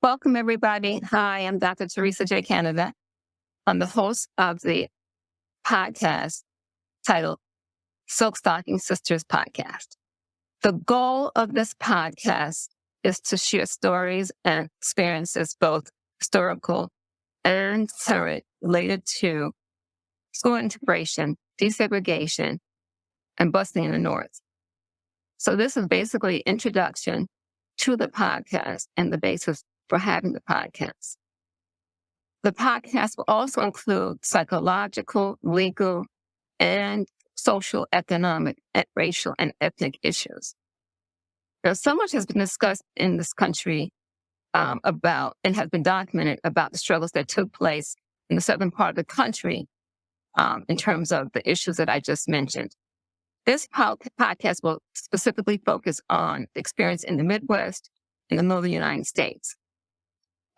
Welcome, everybody. Hi, I'm Dr. Theresa J. Canada. I'm the host of the podcast titled Silk Stocking Sisters Podcast. The goal of this podcast is to share stories and experiences, both historical and current, related to school integration, desegregation, and busing in the North. So this is basically introduction to the podcast and the basis for having the podcast. The podcast will also include psychological, legal, and social, economic, and racial, and ethnic issues. So much has been discussed in this country about and has been documented about the struggles that took place in the southern part of the country in terms of the issues that I just mentioned. This podcast will specifically focus on the experience in the Midwest and the middle of the United States.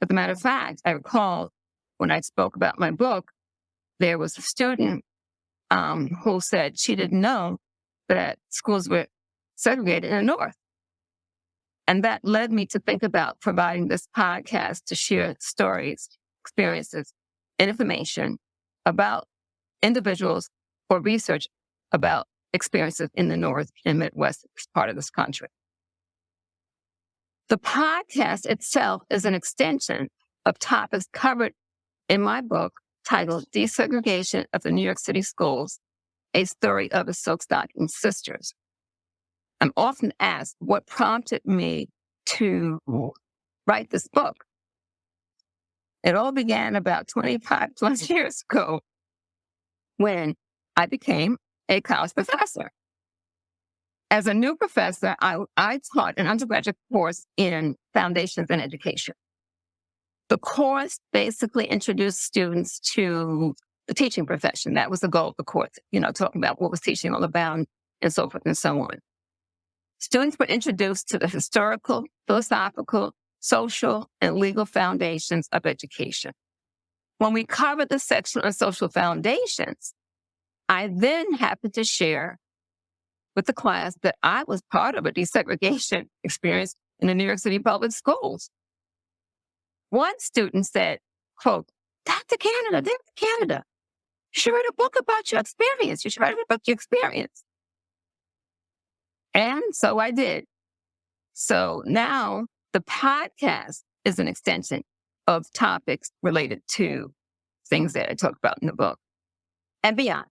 As a matter of fact, I recall when I spoke about my book, there was a student who said she didn't know that schools were segregated in the North. And that led me to think about providing this podcast to share stories, experiences, and information about individuals or research about experiences in the North and Midwest part of this country. The podcast itself is an extension of topics covered in my book titled Desegregation of the New York City Schools, A Story of the Silk Stocking Sisters. I'm often asked what prompted me to write this book. It all began about 25 plus years ago when I became a college professor. As a new professor, I taught an undergraduate course in foundations in education. The course basically introduced students to the teaching profession. That was the goal of the course, talking about what was teaching all about and so forth and so on. Students were introduced to the historical, philosophical, social, and legal foundations of education. When we covered the section on social foundations, I then happened to share with the class that I was part of a desegregation experience in the New York City public schools. One student said, quote, Dr. Canada, you should write a book about your experience. You should write about your experience. And so I did. So now the podcast is an extension of topics related to things that I talk about in the book and beyond.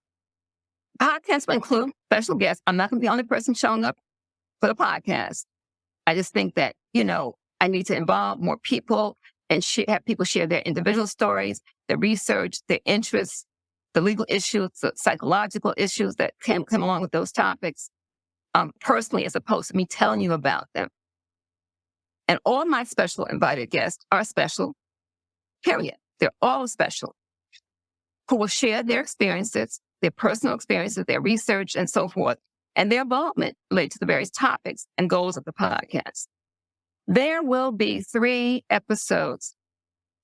Podcasts will include special guests. I'm not going to be the only person showing up for the podcast. I just think that, I need to involve more people and have people share their individual stories, their research, their interests, the legal issues, the psychological issues that can come along with those topics, personally, as opposed to me telling you about them. And all my special invited guests are special, period. They're all special, who will share their experiences, their personal experiences, their research, and so forth, and their involvement related to the various topics and goals of the podcast. There will be 3 episodes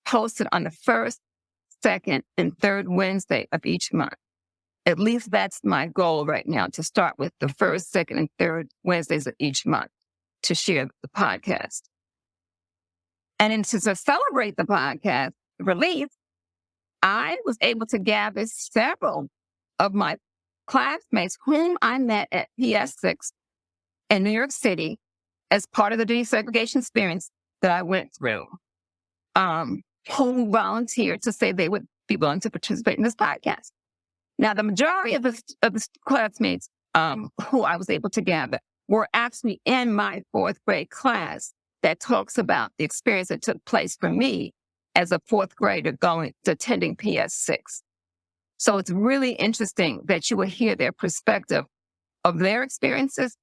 posted on the first, second, and third Wednesday of each month. At least that's my goal right now, to start with the first, second, and third Wednesdays of each month to share the podcast. And then to celebrate the podcast release, I was able to gather several of my classmates whom I met at PS6 in New York City as part of the desegregation experience that I went through, who volunteered to say they would be willing to participate in this podcast. Now, the majority of the classmates who I was able to gather were actually in my 4th grade class that talks about the experience that took place for me as a 4th grader attending PS6. So it's really interesting that you will hear their perspective of their experiences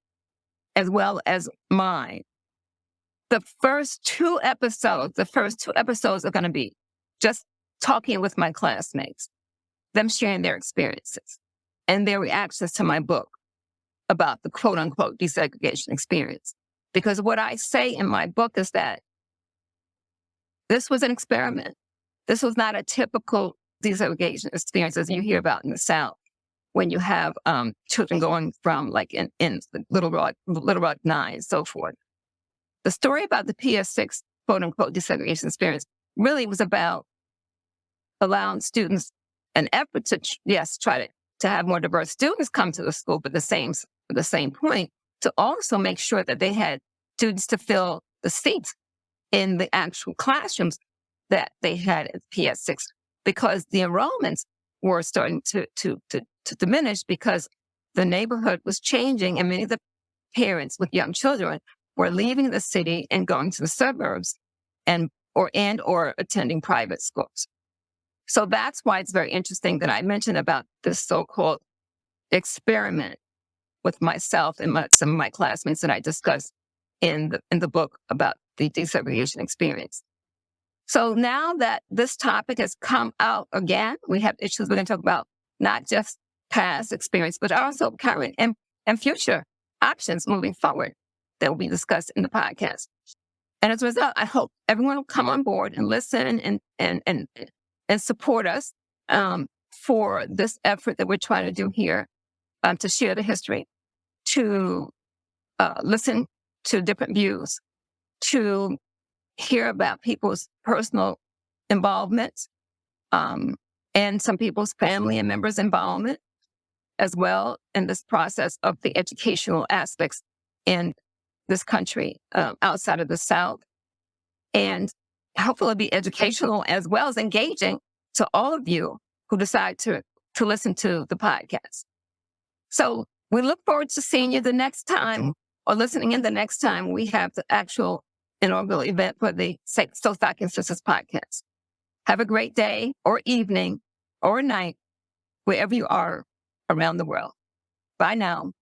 as well as mine. The first two episodes are going to be just talking with my classmates, them sharing their experiences and their reactions to my book about the quote unquote desegregation experience. Because what I say in my book is that this was an experiment. This was not a typical desegregation experience as you hear about in the South, when you have children going from like in Little Rock 9 and so forth. The story about the PS6 quote unquote desegregation experience really was about allowing students an effort to, try to have more diverse students come to the school, but the same point, to also make sure that they had students to fill the seats in the actual classrooms that they had at PS6, because the enrollments were starting to diminish because the neighborhood was changing, and many of the parents with young children were leaving the city and going to the suburbs or attending private schools. So that's why it's very interesting that I mentioned about this so-called experiment with myself and some of my classmates that I discussed in the book about the desegregation experience. So now that this topic has come out again, we have issues we're going to talk about, not just past experience, but also current and future options moving forward that will be discussed in the podcast. And as a result, I hope everyone will come on board and listen and support us for this effort that we're trying to do here, to share the history, to listen to different views, to hear about people's personal involvement, and some people's family and members' involvement as well in this process of the educational aspects in this country, outside of the South. And hopefully be educational as well as engaging to all of you who decide to listen to the podcast. So we look forward to seeing you the next time, or listening in the next time we have the actual inaugural event for the Soul Stocking Sisters podcast. Have a great day or evening or night, wherever you are around the world. Bye now.